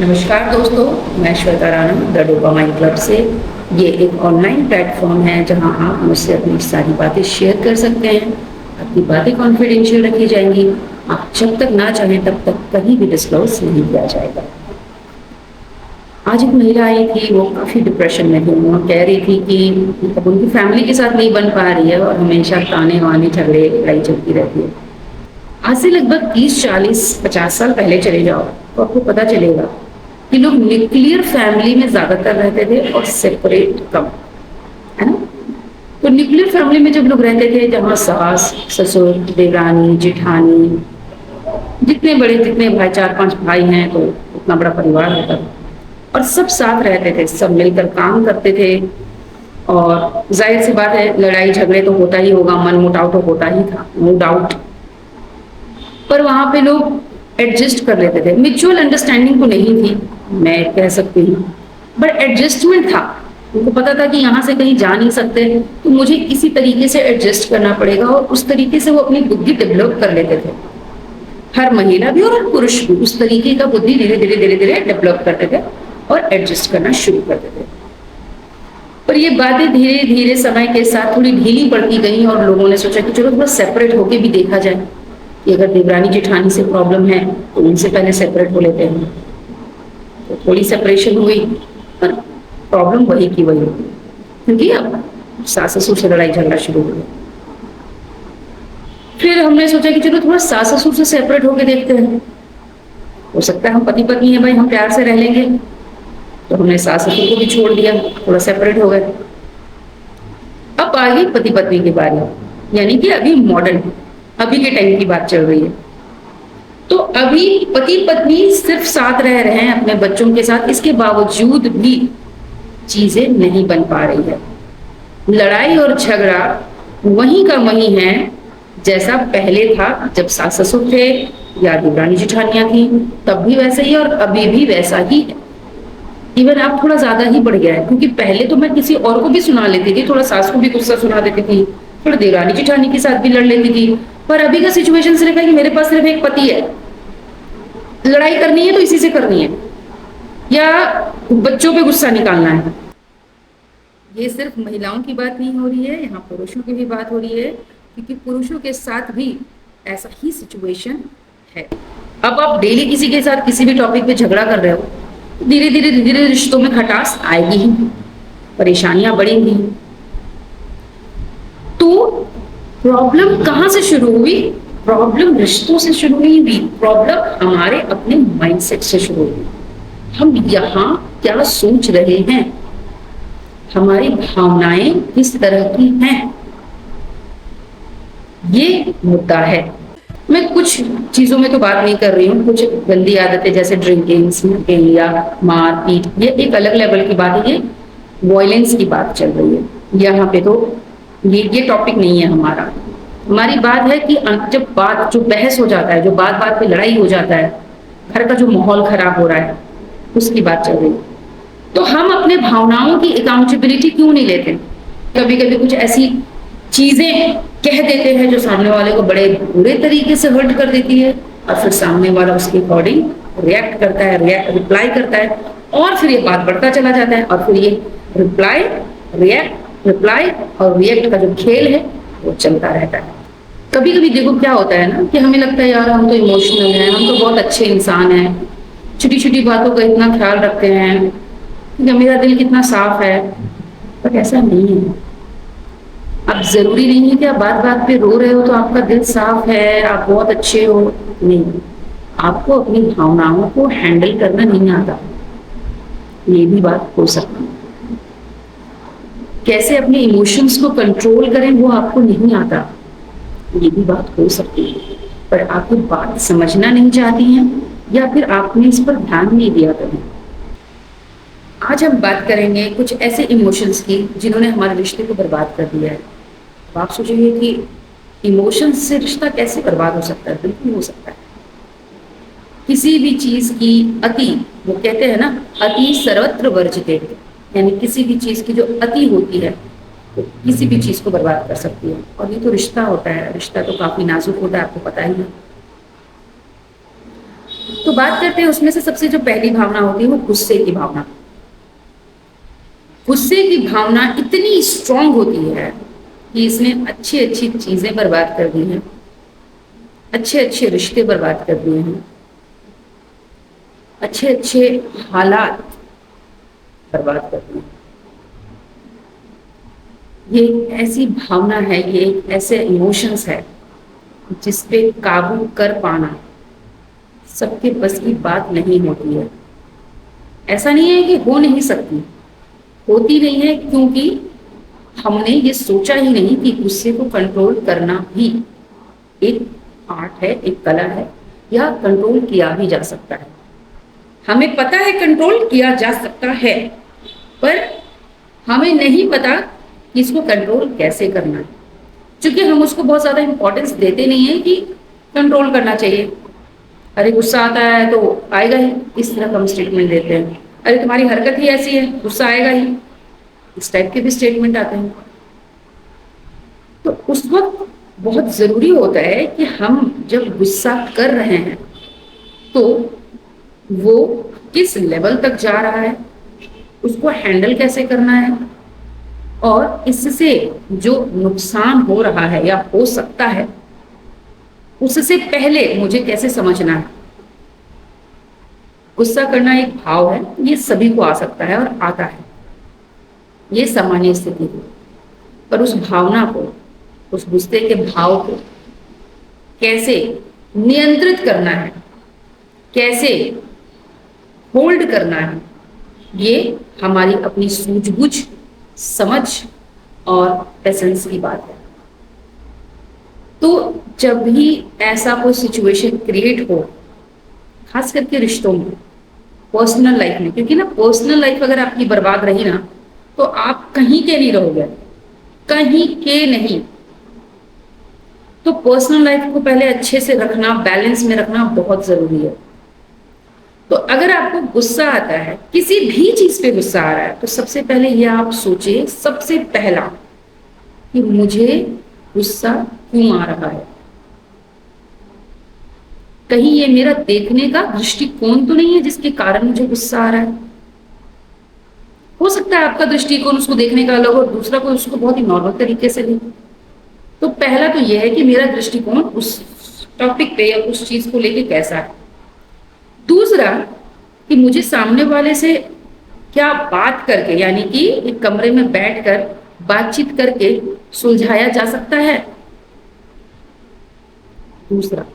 नमस्कार दोस्तों, मैं Shweta Rana the dopamine club से। ये एक ऑनलाइन प्लेटफॉर्म है जहां आप मुझसे अपनी सारी बातें शेयर कर सकते हैं। अपनी बातें कॉन्फिडेंशियल रखी जाएंगी। आप जब तक ना चाहें तब तक कहीं भी डिस्क्लोज नहीं किया जाएगा। आज एक महिला आई थी, वो काफ़ी डिप्रेशन में थी। वो कह रही थी कि अब उनकी फैमिली के साथ नहीं बन पा रही है और हमेशा ताने वाने झगड़े लड़ाई चलती रहती है। आज से लगभग 30, 40, 50 साल पहले चले जाओ तो आपको पता चलेगा कि लोग न्यूक्लियर फैमिली में ज्यादातर रहते थे और सेपरेट कम, है ना। तो न्यूक्लियर फैमिली में जब लोग रहते थे, जहाँ सास ससुर देवरानी जेठानी, जितने बड़े जितने भाई, 4-5 भाई हैं तो उतना बड़ा परिवार होता था और सब साथ रहते थे, सब मिलकर काम करते थे। और जाहिर सी बात है, लड़ाई झगड़े तो होता ही होगा, मन मुटाव तो होता ही था, नो डाउट। पर वहां पे लोग एडजस्ट कर लेते थे। म्यूचुअल अंडरस्टैंडिंग तो नहीं थी, मैं कह सकती हूँ, बट एडजस्टमेंट था। उनको पता था कि यहाँ से कहीं जा नहीं सकते, तो मुझे इसी तरीके से एडजस्ट करना पड़ेगा, और उस तरीके से वो अपनी बुद्धि डेवलप कर लेते थे। हर महिला भी और हर पुरुष भी उस तरीके का बुद्धि धीरे धीरे धीरे धीरे डेवलप करते थे और एडजस्ट करना शुरू करते थे। पर ये बातें धीरे धीरे समय के साथ थोड़ी ढीली पड़ती गई और लोगों ने सोचा कि चलो थोड़ा सेपरेट होके भी देखा जाए कि अगर देवरानी जेठानी से प्रॉब्लम है तो उनसे पहले सेपरेट हो लेते हैं। तो थोड़ी सेपरेशन हुई, पर प्रॉब्लम वही की वही हुई, क्योंकि अब सास ससुर से लड़ाई झगड़ा शुरू हो गया। फिर हमने सोचा कि चलो थोड़ा सास ससुर से सेपरेट होके देखते हैं, हो सकता है हम पति पत्नी है भाई, हम प्यार से रह लेंगे। तो हमने सास ससुर को भी छोड़ दिया, थोड़ा सेपरेट हो गए। अब आ गई पति पत्नी की बारी, यानी कि अभी मॉडर्न, अभी के टाइम की बात चल रही है। तो अभी पति पत्नी सिर्फ साथ रह रहे हैं अपने बच्चों के साथ, इसके बावजूद भी चीजें नहीं बन पा रही है। लड़ाई और झगड़ा वही का वही है जैसा पहले था, जब सास ससुर थे या देवरानी जेठानियां थी, तब भी वैसे ही और अभी भी वैसा ही है। इवन आप थोड़ा ज्यादा ही बढ़ गया है, क्योंकि पहले तो मैं किसी और को भी सुना लेती थी, थोड़ा सास को भी गुस्सा सुना देती थी, थोड़ा देवरानी जेठानी के साथ भी लड़ लेती थी। पर अभी का सिचुएशन सिर्फ है कि मेरे पास सिर्फ एक पति है, लड़ाई करनी है तो इसी से करनी है, या बच्चों पे गुस्सा निकालना है। ये सिर्फ महिलाओं की बात नहीं हो रही है, यहाँ पुरुषों की भी बात हो रही है, क्योंकि पुरुषों के साथ भी ऐसा ही सिचुएशन है। अब आप डेली किसी के साथ किसी भी टॉपिक पे झगड़ा कर रहे हो, धीरे धीरे धीरे धीरे रिश्तों में खटास आएगी ही, परेशानियां बढ़ेंगी। तो प्रॉब्लम कहाँ से शुरू हुई? प्रॉब्लम रिश्तों से शुरू हुई, प्रॉब्लम हमारे अपने माइंडसेट से शुरू हुई। हम यहाँ क्या सोच रहे हैं, हमारी भावनाएं किस तरह की हैं, ये मुद्दा है। मैं कुछ चीजों में तो बात नहीं कर रही हूँ, कुछ गंदी आदतें जैसे ड्रिंकिंग, स्मोकिंग या मारपीट, ये एक अलग लेवल की बात है, ये वॉयलेंस की बात चल रही है यहाँ पे। तो ये टॉपिक नहीं है हमारा। हमारी बात है कि जो बहस हो जाता है, जो बात बात पे लड़ाई हो जाता है, घर का जो माहौल खराब हो रहा है, उसकी बात चल रही है। तो हम अपने भावनाओं की अकाउंटेबिलिटी क्यों नहीं लेते? कभी कभी कुछ ऐसी चीजें कह देते हैं जो सामने वाले को बड़े बुरे तरीके से हर्ट कर देती है, और फिर सामने वाला उसके अकॉर्डिंग रिएक्ट करता है, रिप्लाई करता है, और फिर ये बात बढ़ता चला जाता है, और फिर ये रिप्लाई रिप्लाई और रिएक्ट का जो खेल है वो चलता रहता है। कभी कभी देखो क्या होता है ना, कि हमें लगता है यार हम तो इमोशनल हैं, हम तो बहुत अच्छे इंसान हैं, छोटी छोटी बातों का इतना ख्याल रखते हैं, मेरा दिल कितना साफ है। पर ऐसा नहीं है। अब जरूरी नहीं है कि आप बात बात पे रो रहे हो तो आपका दिल साफ है, आप बहुत अच्छे हो। नहीं, आपको अपनी भावनाओं को हैंडल करना नहीं आता, ये भी बात हो सकती है। कैसे अपने इमोशंस को कंट्रोल करें वो आपको नहीं आता, ये भी बात हो सकती है। पर आपको बात समझना नहीं चाहती हैं, या फिर आपने इस पर ध्यान नहीं दिया कभी। आज हम बात करेंगे कुछ ऐसे इमोशंस की जिन्होंने हमारे रिश्ते को बर्बाद कर दिया है। तो आप सोचेंगे कि इमोशंस से रिश्ता कैसे बर्बाद हो सकता है? बिल्कुल हो सकता है। किसी भी चीज की अति, वो कहते हैं ना, अति सर्वत्र वर्जिते, यानी किसी भी चीज की जो अति होती है तो किसी भी चीज को बर्बाद कर सकती है। और ये तो रिश्ता होता है, रिश्ता तो काफी नाजुक होता है, आपको पता ही है। तो बात करते हैं उसमें से सबसे जो पहली भावना होती है वो गुस्से की भावना। गुस्से की भावना इतनी स्ट्रांग होती है कि इसने अच्छी अच्छी चीजें बर्बाद कर दी हैं, अच्छे अच्छे रिश्ते बर्बाद कर दिए हैं, अच्छे अच्छे हालात बर्बाद कर दिए। ये एक ऐसी भावना है, ये एक ऐसे इमोशंस है जिस पे काबू कर पाना सबके बस की बात नहीं होती है। ऐसा नहीं है कि हो नहीं सकती, होती नहीं है, क्योंकि हमने ये सोचा ही नहीं कि गुस्से को कंट्रोल करना भी एक आर्ट है, एक कला है, या कंट्रोल किया भी जा सकता है। हमें पता है कंट्रोल किया जा सकता है, पर हमें नहीं पता कि इसको कंट्रोल कैसे करना है, क्योंकि हम उसको बहुत ज़्यादा इंपॉर्टेंस देते नहीं है कि कंट्रोल करना चाहिए। अरे गुस्सा आता है तो आएगा ही, इस तरह का हम स्टेटमेंट देते हैं। अरे तुम्हारी हरकत ही ऐसी है, गुस्सा आएगा ही, इस टाइप के भी स्टेटमेंट आते हैं। तो उस वक्त बहुत ज़रूरी होता है कि हम जब गुस्सा कर रहे हैं तो वो किस लेवल तक जा रहा है, उसको हैंडल कैसे करना है, और इससे जो नुकसान हो रहा है या हो सकता है उससे पहले मुझे कैसे समझना है। गुस्सा करना एक भाव है, ये सभी को आ सकता है और आता है, ये सामान्य स्थिति है। पर उस भावना को, उस गुस्से के भाव को कैसे नियंत्रित करना है, कैसे होल्ड करना है, ये हमारी अपनी सूझबूझ, समझ और पेशेंस की बात है। तो जब भी ऐसा कोई सिचुएशन क्रिएट हो, खास करके रिश्तों में, पर्सनल लाइफ में, क्योंकि ना पर्सनल लाइफ अगर आपकी बर्बाद रही ना तो आप कहीं के नहीं रहोगे, कहीं के नहीं। तो पर्सनल लाइफ को पहले अच्छे से रखना, बैलेंस में रखना बहुत जरूरी है। तो अगर आपको गुस्सा आता है, किसी भी चीज पे गुस्सा आ रहा है, तो सबसे पहले ये आप सोचिए, सबसे पहला, कि मुझे गुस्सा क्यों आ रहा है। कहीं ये मेरा देखने का दृष्टिकोण तो नहीं है जिसके कारण मुझे गुस्सा आ रहा है। हो सकता है आपका दृष्टिकोण उसको देखने का अलग और दूसरा कोई उसको बहुत ही नॉर्मल तरीके से ले। तो पहला तो यह है कि मेरा दृष्टिकोण उस टॉपिक पे या उस चीज को लेके कैसा है। दूसरा कि मुझे सामने वाले से क्या बात करके, यानी कि एक कमरे में बैठकर बातचीत करके सुलझाया जा सकता है। दूसरा,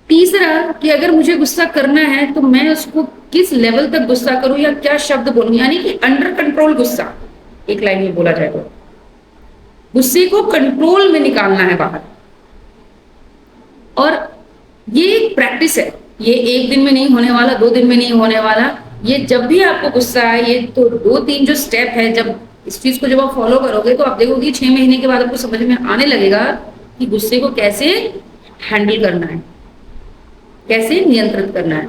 तीसरा कि अगर मुझे गुस्सा करना है तो मैं उसको किस लेवल तक गुस्सा करूं या क्या शब्द बोलूं, यानी कि अंडर कंट्रोल गुस्सा, एक लाइन में बोला जाए तो गुस्से को कंट्रोल में निकालना है बाहर। और ये एक प्रैक्टिस है, ये एक दिन में नहीं होने वाला, 2 दिन में नहीं होने वाला। ये जब भी आपको गुस्सा आए, ये तो 2-3 जो स्टेप है, जब इस चीज को जब आप फॉलो करोगे तो आप देखोगे 6 महीने के बाद आपको समझ में आने लगेगा कि गुस्से को कैसे हैंडल करना है, कैसे नियंत्रित करना है।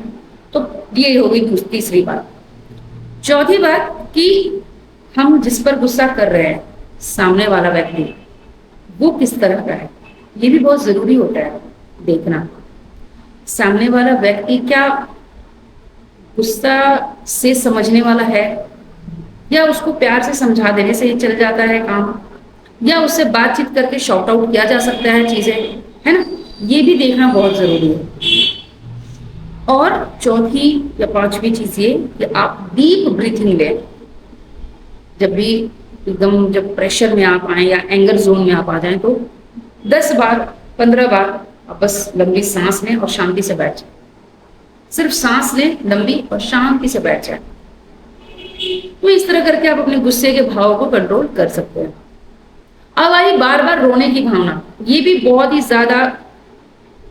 तो ये होगी तीसरी बात। चौथी बात कि हम जिस पर गुस्सा कर रहे हैं, सामने वाला व्यक्ति, वो किस तरह का है, ये भी बहुत जरूरी होता है देखना। सामने वाला व्यक्ति क्या गुस्सा से समझने वाला है, या उसको प्यार से समझा देने से ही चल जाता है काम, या उससे बातचीत करके शॉर्ट आउट किया जा सकता है चीजें, है ना। ये भी देखना बहुत जरूरी है। और चौथी या पांचवी चीज ये कि आप डीप ब्रीथिंग लें। जब भी एकदम जब प्रेशर में आप आए या एंगर जोन में आप आ जाएं तो 10 बार 15 बार आप बस लंबी सांस लें और शांति से बैठ जाए। सिर्फ सांस लें लंबी और शांति से बैठ जाए। तो इस तरह करके आप अपने गुस्से के भाव को कंट्रोल कर सकते हैं। अब आई बार बार रोने की भावना। ये भी बहुत ही ज्यादा,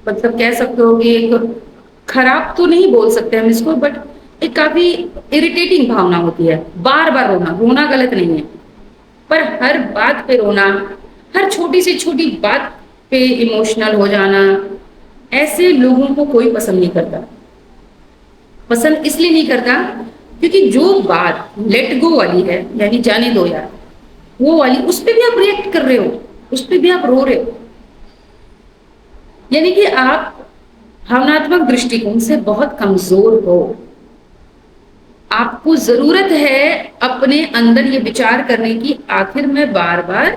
मतलब कह सकते हो कि एक खराब तो नहीं बोल सकते हम इसको, बट एक काफी इरिटेटिंग भावना होती है। बार बार रोना, रोना गलत नहीं है, पर हर बात पे रोना, हर छोटी से छोटी बात पे इमोशनल हो जाना, ऐसे लोगों को कोई पसंद नहीं करता। पसंद इसलिए नहीं करता क्योंकि जो बात लेट गो वाली है, यानी जाने दो यार, वो वाली, उस पर भी आप रिएक्ट कर रहे हो, उस पर भी आप रो रहे हो। यानी कि आप भावनात्मक दृष्टिकोण से बहुत कमजोर हो, आपको जरूरत है अपने अंदर ये विचार करने की, आखिर मैं बार बार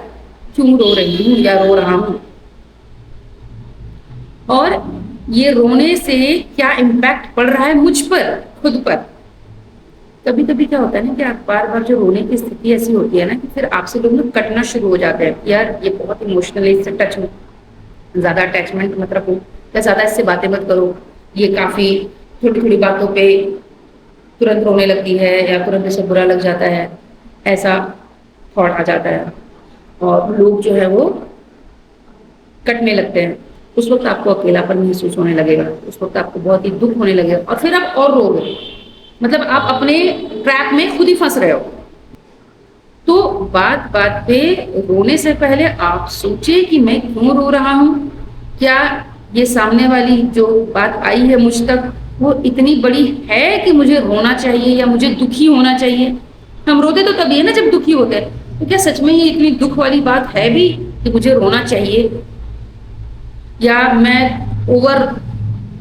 क्यों रो रही हूं या रो रहा हूं, और ये रोने से क्या इम्पैक्ट पड़ रहा है मुझ पर, खुद पर। कभी कभी क्या होता है ना कि आप बार बार जो रोने की स्थिति ऐसी होती है ना कि फिर आपसे लोग ना कटना शुरू हो जाते हैं, यार ये बहुत इमोशनल है, इससे टच में ज्यादा अटैचमेंट मत रखो, या ज्यादा इससे बातें मत करो, ये काफी छोटी छोटी बातों पे तुरंत रोने लगती है या तुरंत इसे बुरा लग जाता है, ऐसा थॉट आ जाता है और लोग जो है वो कटने लगते हैं। उस वक्त आपको अकेलापन महसूस होने लगेगा, उस वक्त आपको बहुत ही दुख होने लगेगा और फिर आप और रोगे, मतलब आप अपने ट्रैप में खुद ही फंस रहे हो। तो बात बात पे रोने से पहले आप सोचिए कि मैं क्यों रो रहा हूं, क्या ये सामने वाली जो बात आई है मुझ तक वो इतनी बड़ी है कि मुझे रोना चाहिए या मुझे दुखी होना चाहिए। हम रोते तो तभी है ना जब दुखी होते हैं, तो क्या सच में ये इतनी दुख वाली बात है भी कि मुझे रोना चाहिए, या मैं ओवर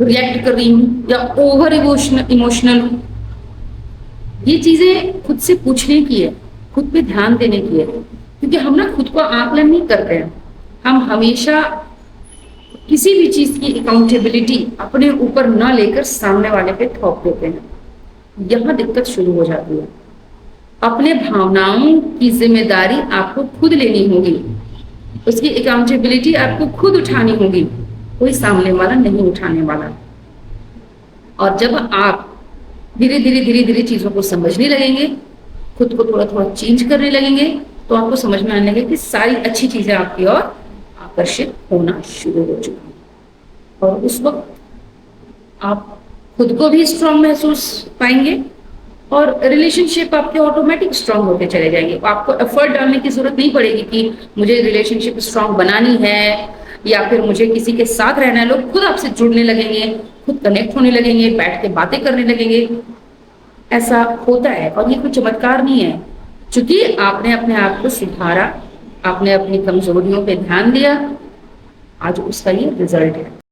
रिएक्ट कर रही हूँ या ओवर इमोशनल हूँ। ये चीजें खुद से पूछने की है, खुद पे ध्यान देने की है, क्योंकि हम ना खुद को आकलन नहीं करते हैं। हम हमेशा किसी भी चीज की अकाउंटेबिलिटी अपने ऊपर न लेकर सामने वाले पे थोप देते हैं, यहाँ दिक्कत शुरू हो जाती है। अपने भावनाओं की जिम्मेदारी आपको खुद लेनी होगी, उसकी अकाउंटेबिलिटी आपको खुद उठानी होगी, कोई सामने वाला नहीं उठाने वाला। और जब आप धीरे धीरे धीरे धीरे चीजों को समझने लगेंगे, खुद को थोड़ा थोड़ा चेंज करने लगेंगे, तो आपको समझ में आने लगेगा कि सारी अच्छी चीजें आपकी ओर आकर्षित होना शुरू हो चुकी हैं। और उस वक्त आप खुद को भी स्ट्रांग महसूस पाएंगे और रिलेशनशिप आपके ऑटोमेटिक स्ट्रांग होते चले जाएंगे। आपको एफर्ट डालने की जरूरत नहीं पड़ेगी कि मुझे रिलेशनशिप स्ट्रांग बनानी है या फिर मुझे किसी के साथ रहना है। लोग खुद आपसे जुड़ने लगेंगे, खुद कनेक्ट होने लगेंगे, बैठ के बातें करने लगेंगे। ऐसा होता है और ये कोई चमत्कार नहीं है, क्योंकि आपने अपने आप को सुधारा, आपने अपनी कमजोरियों पे ध्यान दिया, आज उसका ये रिजल्ट है।